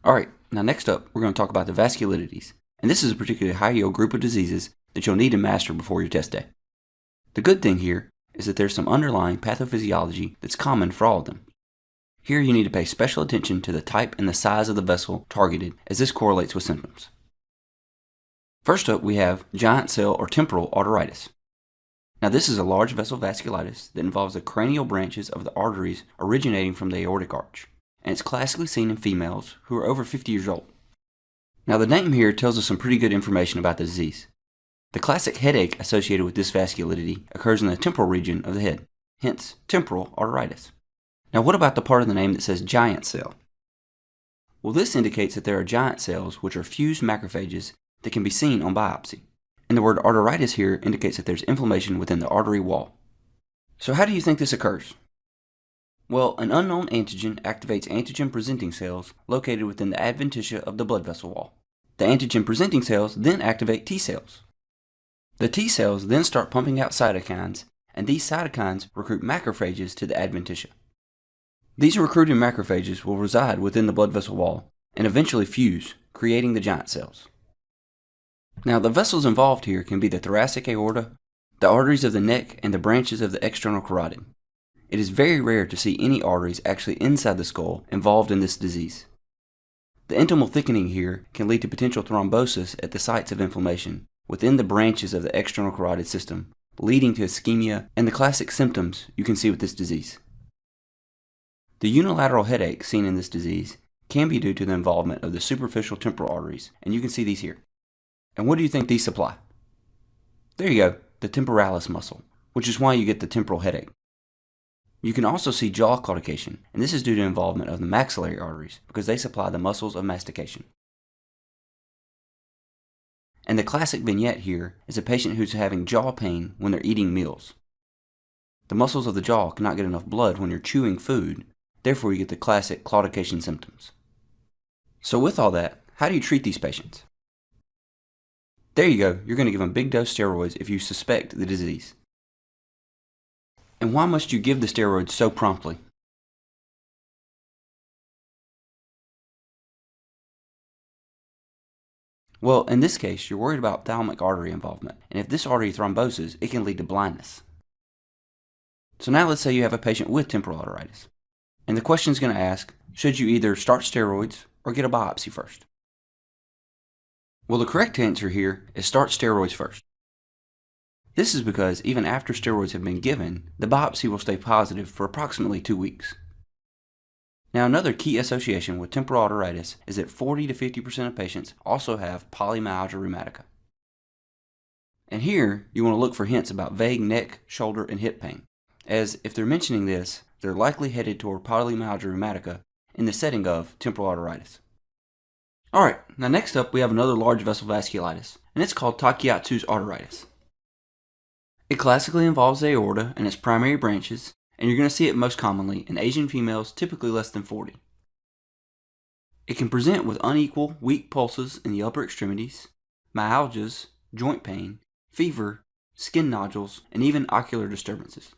Alright, now next up, we're going to talk about the vasculitides, and this is a particularly high-yield group of diseases that you'll need to master before your test day. The good thing here is that there's some underlying pathophysiology that's common for all of them. Here you need to pay special attention to the type and the size of the vessel targeted, as this correlates with symptoms. First up, we have giant cell or temporal arteritis. Now this is a large vessel vasculitis that involves the cranial branches of the arteries originating from the aortic arch, and it's classically seen in females who are over 50 years old. Now the name here tells us some pretty good information about the disease. The classic headache associated with this vasculitity occurs in the temporal region of the head, hence temporal arteritis. Now what about the part of the name that says giant cell? Well, this indicates that there are giant cells which are fused macrophages that can be seen on biopsy. And the word arteritis here indicates that there's inflammation within the artery wall. So how do you think this occurs? Well, an unknown antigen activates antigen-presenting cells located within the adventitia of the blood vessel wall. The antigen-presenting cells then activate T cells. The T cells then start pumping out cytokines, and these cytokines recruit macrophages to the adventitia. These recruiting macrophages will reside within the blood vessel wall and eventually fuse, creating the giant cells. Now, the vessels involved here can be the thoracic aorta, the arteries of the neck, and the branches of the external carotid. It is very rare to see any arteries actually inside the skull involved in this disease. The intimal thickening here can lead to potential thrombosis at the sites of inflammation within the branches of the external carotid system, leading to ischemia and the classic symptoms you can see with this disease. The unilateral headache seen in this disease can be due to the involvement of the superficial temporal arteries, and you can see these here. And what do you think these supply? There you go, the temporalis muscle, which is why you get the temporal headache. You can also see jaw claudication, and this is due to involvement of the maxillary arteries because they supply the muscles of mastication. And the classic vignette here is a patient who's having jaw pain when they're eating meals. The muscles of the jaw cannot get enough blood when you're chewing food, therefore you get the classic claudication symptoms. So with all that, how do you treat these patients? There you go, you're going to give them big dose steroids if you suspect the disease. And why must you give the steroids so promptly? Well, in this case, you're worried about ophthalmic artery involvement, and if this artery thromboses, it can lead to blindness. So now let's say you have a patient with temporal arteritis, and the question is going to ask, should you either start steroids or get a biopsy first? Well, the correct answer here is start steroids first. This is because even after steroids have been given, the biopsy will stay positive for approximately 2 weeks. Now, another key association with temporal arteritis is that 40 to 50% of patients also have polymyalgia rheumatica. And here, you want to look for hints about vague neck, shoulder, and hip pain, as if they're mentioning this, they're likely headed toward polymyalgia rheumatica in the setting of temporal arteritis. Alright, now next up we have another large vessel vasculitis, and it's called Takayatsu's arteritis. It classically involves the aorta and its primary branches, and you're going to see it most commonly in Asian females typically less than 40. It can present with unequal, weak pulses in the upper extremities, myalgias, joint pain, fever, skin nodules, and even ocular disturbances.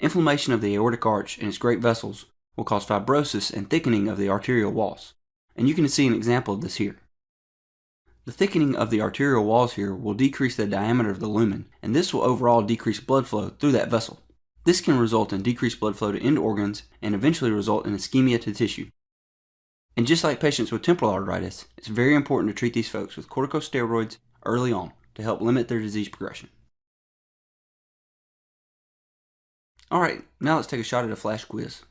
Inflammation of the aortic arch and its great vessels will cause fibrosis and thickening of the arterial walls, and you can see an example of this here. The thickening of the arterial walls here will decrease the diameter of the lumen, and this will overall decrease blood flow through that vessel. This can result in decreased blood flow to end organs and eventually result in ischemia to tissue. And just like patients with temporal arteritis, it's very important to treat these folks with corticosteroids early on to help limit their disease progression. Alright, now let's take a shot at a flash quiz.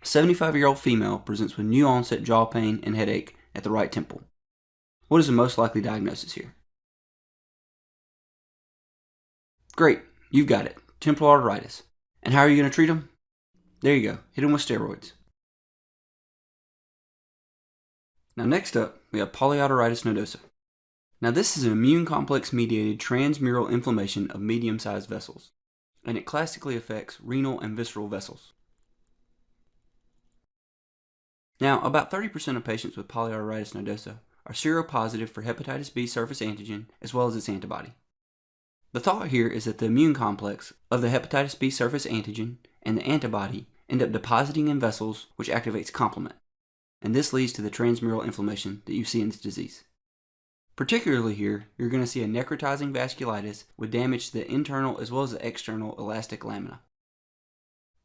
A 75-year-old female presents with new onset jaw pain and headache at the right temple. What is the most likely diagnosis here? Great, you've got it, temporal arteritis. And how are you going to treat them? There you go, hit them with steroids. Now next up, we have polyarteritis nodosa. Now this is an immune complex mediated transmural inflammation of medium-sized vessels, and it classically affects renal and visceral vessels. Now, about 30% of patients with polyarteritis nodosa are seropositive for hepatitis B surface antigen as well as its antibody. The thought here is that the immune complex of the hepatitis B surface antigen and the antibody end up depositing in vessels which activates complement. and this leads to the transmural inflammation that you see in this disease. Particularly here, you're going to see a necrotizing vasculitis with damage to the internal as well as the external elastic lamina.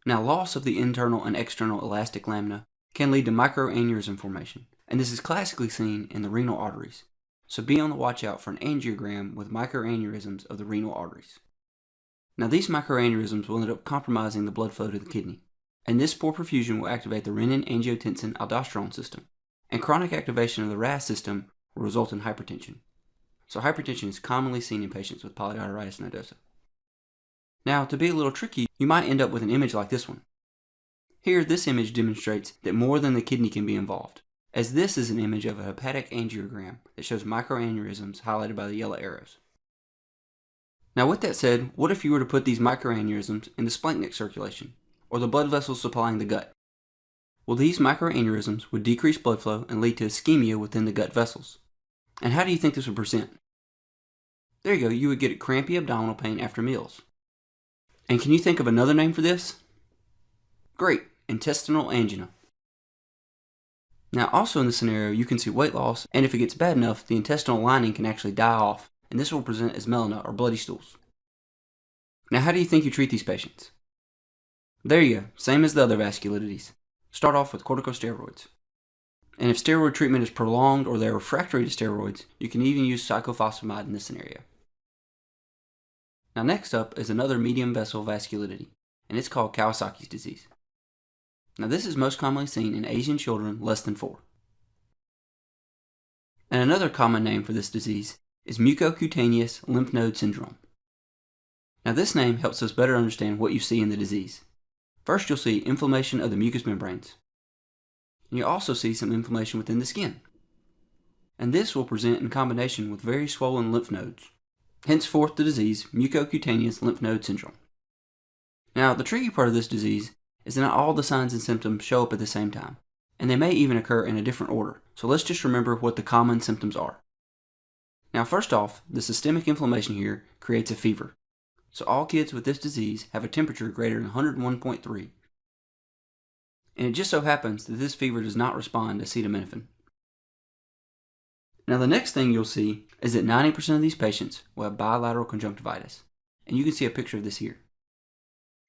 Now, loss of the internal and external elastic lamina can lead to microaneurysm formation, and this is classically seen in the renal arteries. So be on the watch out for an angiogram with microaneurysms of the renal arteries. Now, these microaneurysms will end up compromising the blood flow to the kidney, and this poor perfusion will activate the renin-angiotensin-aldosterone system, and chronic activation of the RAS system will result in hypertension. So hypertension is commonly seen in patients with polyarteritis nodosa. Now, to be a little tricky, you might end up with an image like this one. Here, this image demonstrates that more than the kidney can be involved, as this is an image of a hepatic angiogram that shows microaneurysms highlighted by the yellow arrows. Now, with that said, what if you were to put these microaneurysms in the splanchnic circulation, or the blood vessels supplying the gut? Well, these microaneurysms would decrease blood flow and lead to ischemia within the gut vessels. And how do you think this would present? There you go, you would get a crampy abdominal pain after meals. And can you think of another name for this? Great, intestinal angina. Now, also in this scenario, you can see weight loss, and if it gets bad enough, the intestinal lining can actually die off, and this will present as melena or bloody stools. Now, how do you think you treat these patients? There you go, same as the other vasculitides. Start off with corticosteroids. And if steroid treatment is prolonged or they're refractory to steroids, you can even use cyclophosphamide in this scenario. Now, next up is another medium vessel vasculitidy, and it's called Kawasaki's disease. Now, this is most commonly seen in Asian children less than 4. And another common name for this disease is mucocutaneous lymph node syndrome. Now, this name helps us better understand what you see in the disease. First, you'll see inflammation of the mucous membranes. And you'll also see some inflammation within the skin. And this will present in combination with very swollen lymph nodes. Henceforth, the disease, mucocutaneous lymph node syndrome. Now, the tricky part of this disease is that not all the signs and symptoms show up at the same time, and they may even occur in a different order. So let's just remember what the common symptoms are. Now, first off, the systemic inflammation here creates a fever. So all kids with this disease have a temperature greater than 101.3. And it just so happens that this fever does not respond to acetaminophen. Now, the next thing you'll see is that 90% of these patients will have bilateral conjunctivitis, and you can see a picture of this here.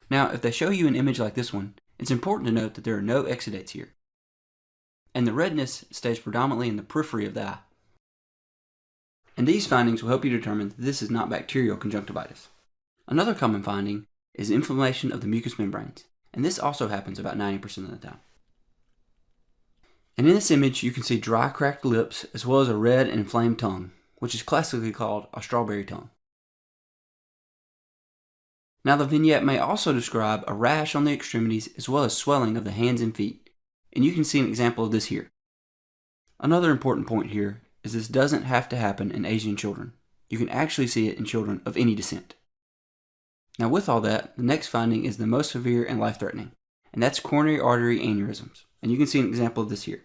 Now, if they show you an image like this one, it's important to note that there are no exudates here, and the redness stays predominantly in the periphery of the eye. And these findings will help you determine that this is not bacterial conjunctivitis. Another common finding is inflammation of the mucous membranes, and this also happens about 90% of the time. And in this image, you can see dry, cracked lips as well as a red and inflamed tongue, which is classically called a strawberry tongue. Now, the vignette may also describe a rash on the extremities as well as swelling of the hands and feet, and you can see an example of this here. Another important point here is this doesn't have to happen in Asian children. You can actually see it in children of any descent. Now, with all that, the next finding is the most severe and life-threatening, and that's coronary artery aneurysms, and you can see an example of this here.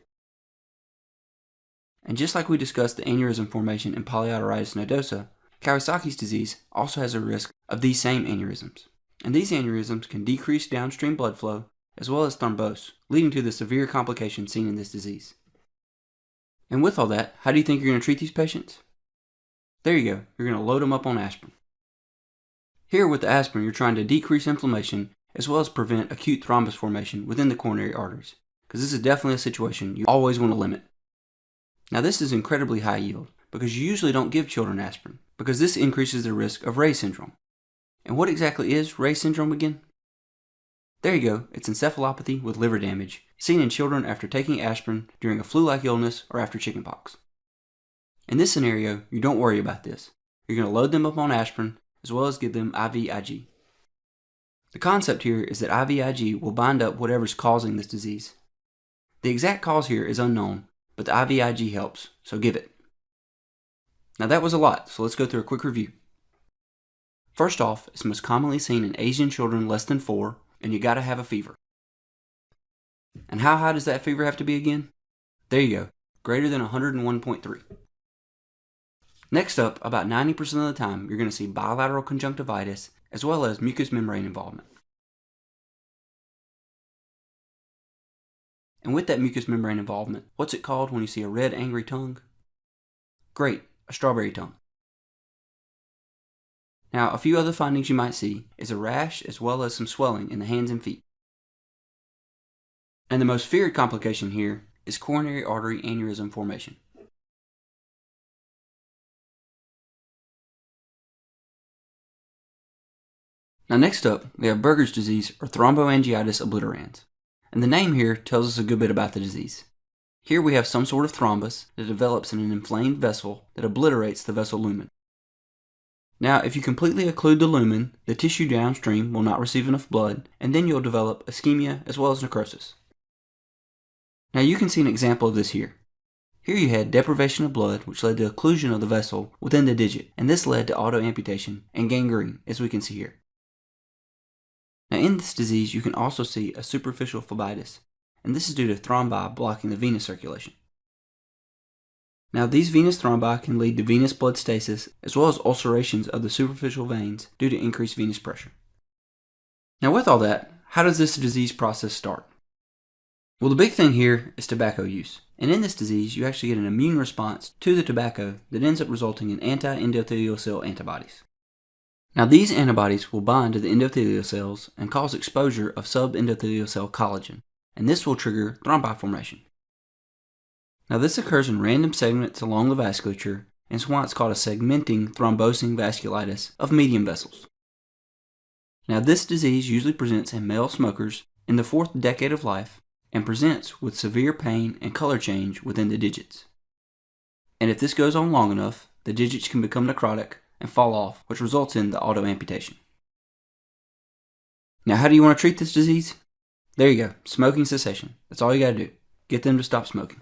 And just like we discussed the aneurysm formation in polyarteritis nodosa, Kawasaki's disease also has a risk of these same aneurysms. And these aneurysms can decrease downstream blood flow as well as thrombose, leading to the severe complications seen in this disease. And with all that, how do you think you're going to treat these patients? There you go, you're going to load them up on aspirin. Here with the aspirin, you're trying to decrease inflammation as well as prevent acute thrombus formation within the coronary arteries, because this is definitely a situation you always want to limit. Now, this is incredibly high yield because you usually don't give children aspirin, because this increases the risk of Reye syndrome. And what exactly is Reye syndrome again? There you go, it's encephalopathy with liver damage, seen in children after taking aspirin during a flu-like illness or after chickenpox. In this scenario, you don't worry about this. You're going to load them up on aspirin as well as give them IVIG. The concept here is that IVIG will bind up whatever's causing this disease. The exact cause here is unknown, but the IVIG helps, so give it. Now, that was a lot, so let's go through a quick review. First off, it's most commonly seen in Asian children less than 4, and you gotta have a fever. And how high does that fever have to be again? There you go, greater than 101.3. Next up, about 90% of the time, you're going to see bilateral conjunctivitis as well as mucous membrane involvement. And with that mucous membrane involvement, what's it called when you see a red angry tongue? Great, a strawberry tongue. Now, a few other findings you might see is a rash as well as some swelling in the hands and feet. And the most feared complication here is coronary artery aneurysm formation. Now next up, we have Buerger's disease or thromboangiitis obliterans. And the name here tells us a good bit about the disease. Here we have some sort of thrombus that develops in an inflamed vessel that obliterates the vessel lumen. Now, if you completely occlude the lumen, the tissue downstream will not receive enough blood, and then you'll develop ischemia as well as necrosis. Now you can see an example of this here. Here you had deprivation of blood, which led to occlusion of the vessel within the digit, and this led to autoamputation and gangrene, as we can see here. Now in this disease, you can also see a superficial phlebitis, and this is due to thrombi blocking the venous circulation. Now these venous thrombi can lead to venous blood stasis as well as ulcerations of the superficial veins due to increased venous pressure. Now with all that, how does this disease process start? Well, the big thing here is tobacco use, and in this disease you actually get an immune response to the tobacco that ends up resulting in anti-endothelial cell antibodies. Now these antibodies will bind to the endothelial cells and cause exposure of subendothelial cell collagen, and this will trigger thrombi formation. Now this occurs in random segments along the vasculature, and is why it's called a segmenting thrombosing vasculitis of medium vessels. Now this disease usually presents in male smokers in the 4th decade of life and presents with severe pain and color change within the digits. And if this goes on long enough, the digits can become necrotic and fall off, which results in the autoamputation. Now how do you want to treat this disease? There you go, smoking cessation. That's all you got to do. Get them to stop smoking.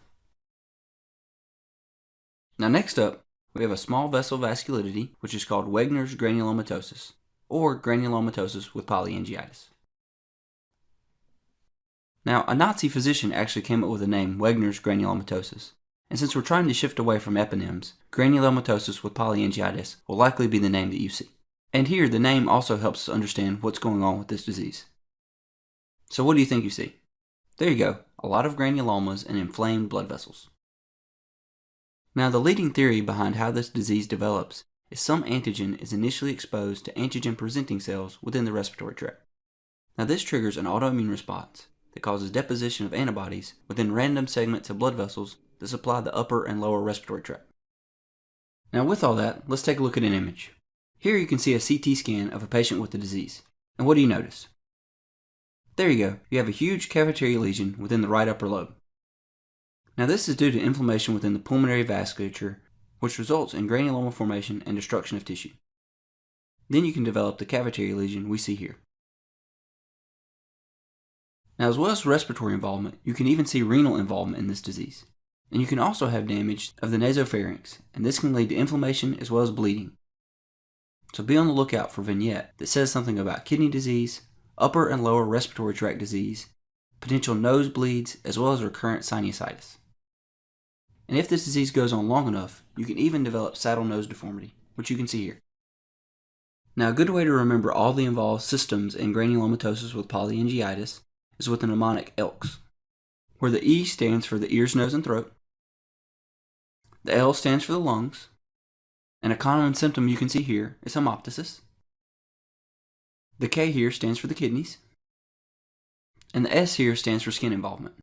Now next up, we have a small vessel vasculitity, which is called Wegener's granulomatosis, or granulomatosis with polyangiitis. Now, a Nazi physician actually came up with the name Wegener's granulomatosis, and since we're trying to shift away from eponyms, granulomatosis with polyangiitis will likely be the name that you see. And here, the name also helps us understand what's going on with this disease. So what do you think you see? There you go, a lot of granulomas and inflamed blood vessels. Now, the leading theory behind how this disease develops is some antigen is initially exposed to antigen-presenting cells within the respiratory tract. Now, this triggers an autoimmune response that causes deposition of antibodies within random segments of blood vessels that supply the upper and lower respiratory tract. Now, with all that, let's take a look at an image. Here you can see a CT scan of a patient with the disease. And what do you notice? There you go, you have a huge cavitary lesion within the right upper lobe. Now this is due to inflammation within the pulmonary vasculature, which results in granuloma formation and destruction of tissue. Then you can develop the cavitary lesion we see here. Now as well as respiratory involvement, you can even see renal involvement in this disease. And you can also have damage of the nasopharynx, and this can lead to inflammation as well as bleeding. So be on the lookout for a vignette that says something about kidney disease, upper and lower respiratory tract disease, potential nosebleeds, as well as recurrent sinusitis. And if this disease goes on long enough, you can even develop saddle nose deformity, which you can see here. Now a good way to remember all the involved systems in granulomatosis with polyangiitis is with the mnemonic ELKS, where the E stands for the ears, nose, and throat, the L stands for the lungs, and a common symptom you can see here is hemoptysis. The K here stands for the kidneys, and the S here stands for skin involvement.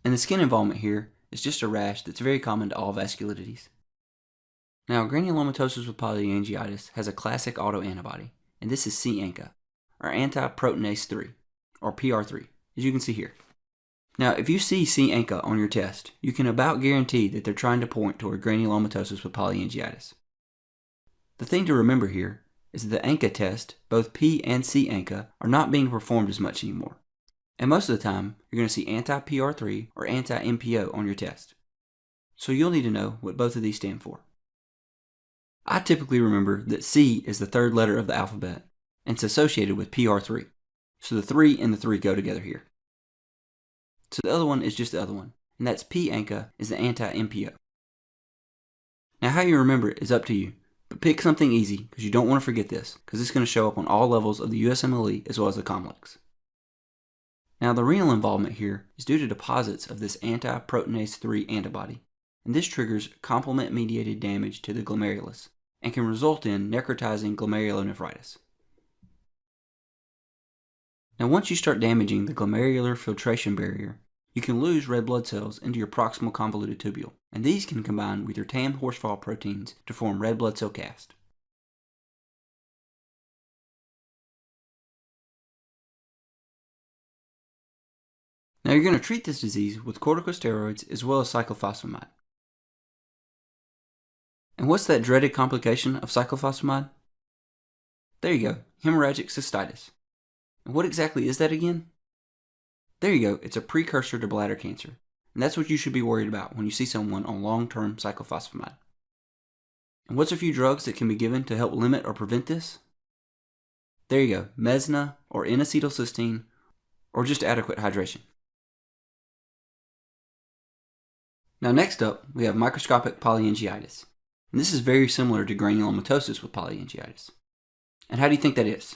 And the skin involvement here is just a rash that's very common to all vasculitides. Now, granulomatosis with polyangiitis has a classic autoantibody, and this is C-ANCA, or anti-proteinase 3, or PR3, as you can see here. Now, if you see C-ANCA on your test, you can about guarantee that they're trying to point toward granulomatosis with polyangiitis. The thing to remember here is that the ANCA test, both P and C-ANCA, are not being performed as much anymore. And most of the time, you're going to see anti-PR3 or anti-MPO on your test. So you'll need to know what both of these stand for. I typically remember that C is the third letter of the alphabet, and it's associated with PR3. So the 3 and the 3 go together here. So the other one is just the other one, and that's P-ANCA is the anti-MPO. Now how you remember it is up to you, but pick something easy because you don't want to forget this, because it's going to show up on all levels of the USMLE as well as the COMLEX. Now, the renal involvement here is due to deposits of this anti-proteinase 3 antibody, and this triggers complement-mediated damage to the glomerulus and can result in necrotizing glomerulonephritis. Now, once you start damaging the glomerular filtration barrier, you can lose red blood cells into your proximal convoluted tubule, and these can combine with your TAM horsefall proteins to form red blood cell cast. Now, you're going to treat this disease with corticosteroids as well as cyclophosphamide. And what's that dreaded complication of cyclophosphamide? There you go, hemorrhagic cystitis. And what exactly is that again? There you go, it's a precursor to bladder cancer. And that's what you should be worried about when you see someone on long-term cyclophosphamide. And what's a few drugs that can be given to help limit or prevent this? There you go, Mesna or N-acetylcysteine, or just adequate hydration. Now next up, we have microscopic polyangiitis. And this is very similar to granulomatosis with polyangiitis. And how do you think that is?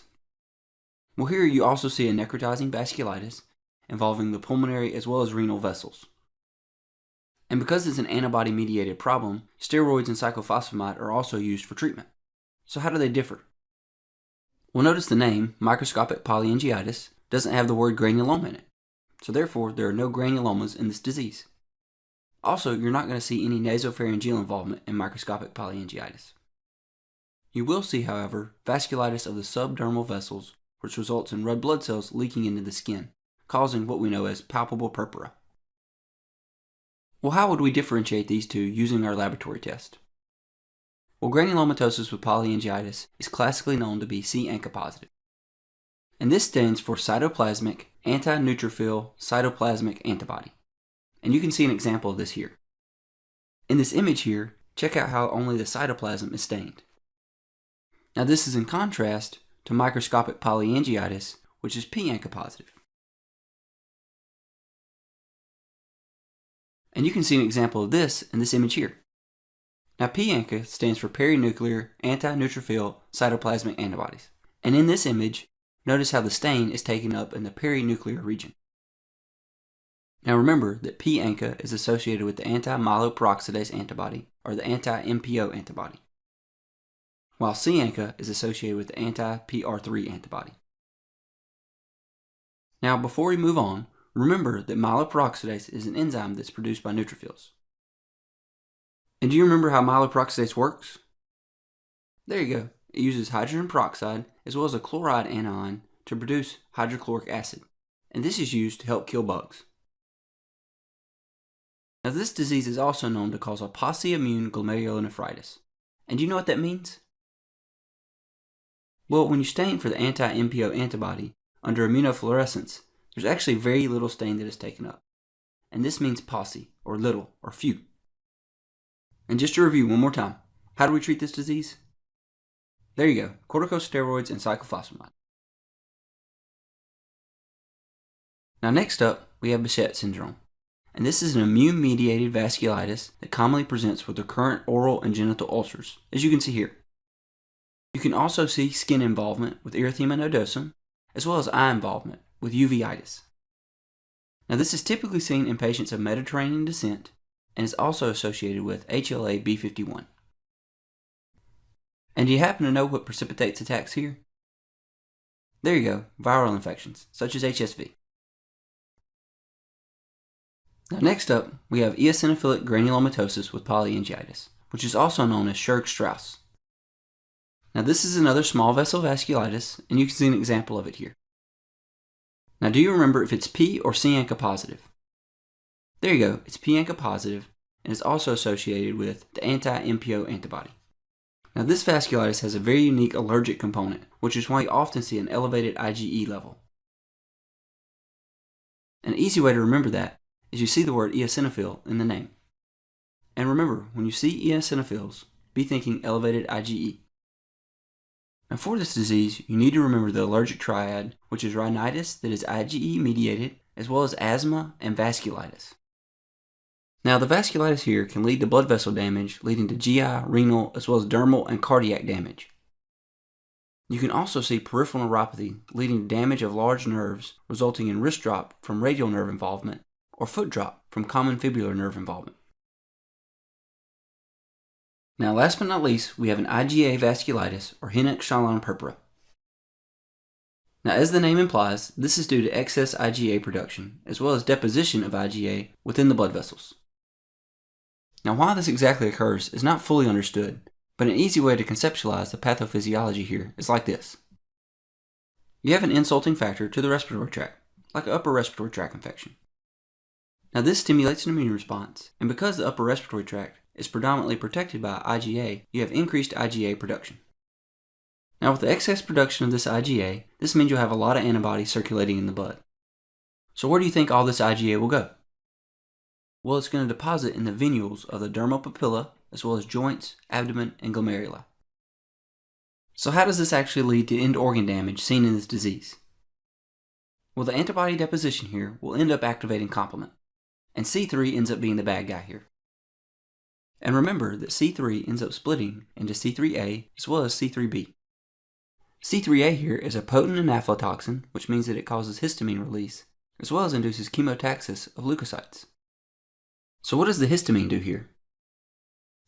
Well, here you also see a necrotizing vasculitis involving the pulmonary as well as renal vessels. And because it's an antibody-mediated problem, steroids and cyclophosphamide are also used for treatment. So how do they differ? Well, notice the name, microscopic polyangiitis, doesn't have the word granuloma in it. So therefore, there are no granulomas in this disease. Also, you're not going to see any nasopharyngeal involvement in microscopic polyangiitis. You will see, however, vasculitis of the subdermal vessels, which results in red blood cells leaking into the skin, causing what we know as palpable purpura. Well, how would we differentiate these two using our laboratory test? Well, granulomatosis with polyangiitis is classically known to be C-ANCA positive. And this stands for cytoplasmic anti-neutrophil cytoplasmic antibody. And you can see an example of this here. In this image here, check out how only the cytoplasm is stained. Now this is in contrast to microscopic polyangiitis, which is P-ANCA positive. And you can see an example of this in this image here. Now P-ANCA stands for perinuclear anti-neutrophil cytoplasmic antibodies. And in this image, notice how the stain is taken up in the perinuclear region. Now remember that P-ANCA is associated with the anti-myeloperoxidase antibody, or the anti-MPO antibody, while C-ANCA is associated with the anti-PR3 antibody. Now before we move on, remember that myeloperoxidase is an enzyme that's produced by neutrophils. And do you remember how myeloperoxidase works? There you go. It uses hydrogen peroxide as well as a chloride anion to produce hydrochloric acid, and this is used to help kill bugs. Now this disease is also known to cause a pauci-immune glomerulonephritis. And do you know what that means? Well, when you stain for the anti-MPO antibody under immunofluorescence, there's actually very little stain that is taken up. And this means pauci, or little, or few. And just to review one more time, how do we treat this disease? There you go, corticosteroids and cyclophosphamide. Now next up, we have Behçet syndrome. And this is an immune-mediated vasculitis that commonly presents with recurrent oral and genital ulcers, as you can see here. You can also see skin involvement with erythema nodosum, as well as eye involvement with uveitis. Now this is typically seen in patients of Mediterranean descent and is also associated with HLA-B51. And do you happen to know what precipitates attacks here? There you go, viral infections, such as HSV. Now next up, we have eosinophilic granulomatosis with polyangiitis, which is also known as Scherg-Strauss. Now this is another small vessel vasculitis, and you can see an example of it here. Now do you remember if it's P or C-ANCA positive? There you go, it's P-ANCA positive, and is also associated with the anti-MPO antibody. Now this vasculitis has a very unique allergic component, which is why you often see an elevated IgE level. An easy way to remember that is you see the word eosinophil in the name. And remember, when you see eosinophils, be thinking elevated IgE. Now for this disease, you need to remember the allergic triad, which is rhinitis that is IgE mediated, as well as asthma and vasculitis. Now the vasculitis here can lead to blood vessel damage, leading to GI, renal, as well as dermal and cardiac damage. You can also see peripheral neuropathy leading to damage of large nerves, resulting in wrist drop from radial nerve involvement, or foot drop from common fibular nerve involvement. Now, last but not least, we have an IgA vasculitis, or Henoch-Schönlein purpura. Now, as the name implies, this is due to excess IgA production, as well as deposition of IgA within the blood vessels. Now, why this exactly occurs is not fully understood, but an easy way to conceptualize the pathophysiology here is like this. You have an insulting factor to the respiratory tract, like an upper respiratory tract infection. Now, this stimulates an immune response, and because the upper respiratory tract is predominantly protected by IgA, you have increased IgA production. Now, with the excess production of this IgA, this means you'll have a lot of antibodies circulating in the blood. So where do you think all this IgA will go? Well, it's going to deposit in the venules of the dermal papilla, as well as joints, abdomen, and glomeruli. So how does this actually lead to end organ damage seen in this disease? Well, the antibody deposition here will end up activating complement, and C3 ends up being the bad guy here. And remember that C3 ends up splitting into C3A as well as C3B. C3A here is a potent anaphylatoxin, which means that it causes histamine release, as well as induces chemotaxis of leukocytes. So what does the histamine do here?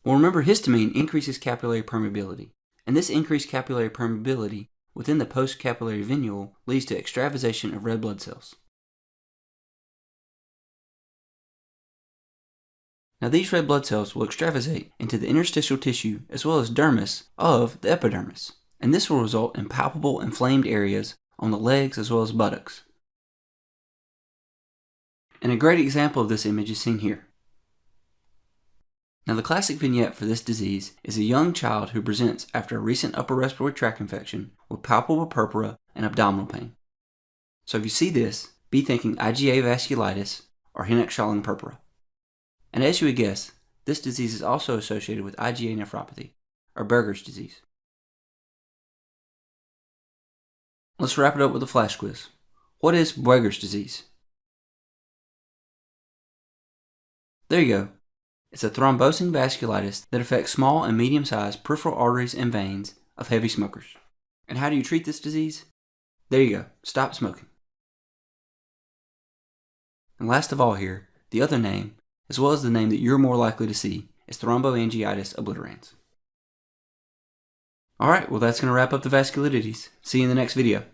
Well, remember, histamine increases capillary permeability, and this increased capillary permeability within the postcapillary venule leads to extravasation of red blood cells. Now, these red blood cells will extravasate into the interstitial tissue as well as dermis of the epidermis, and this will result in palpable inflamed areas on the legs as well as buttocks. And a great example of this image is seen here. Now, the classic vignette for this disease is a young child who presents after a recent upper respiratory tract infection with palpable purpura and abdominal pain. So if you see this, be thinking IgA vasculitis or Henoch-Schönlein purpura. And as you would guess, this disease is also associated with IgA nephropathy, or Buerger's disease. Let's wrap it up with a flash quiz. What is Buerger's disease? There you go. It's a thrombosing vasculitis that affects small and medium-sized peripheral arteries and veins of heavy smokers. And how do you treat this disease? There you go. Stop smoking. And last of all here, the other name, as well as the name that you're more likely to see, is thromboangiitis obliterans. Alright, well that's going to wrap up the vasculitides. See you in the next video.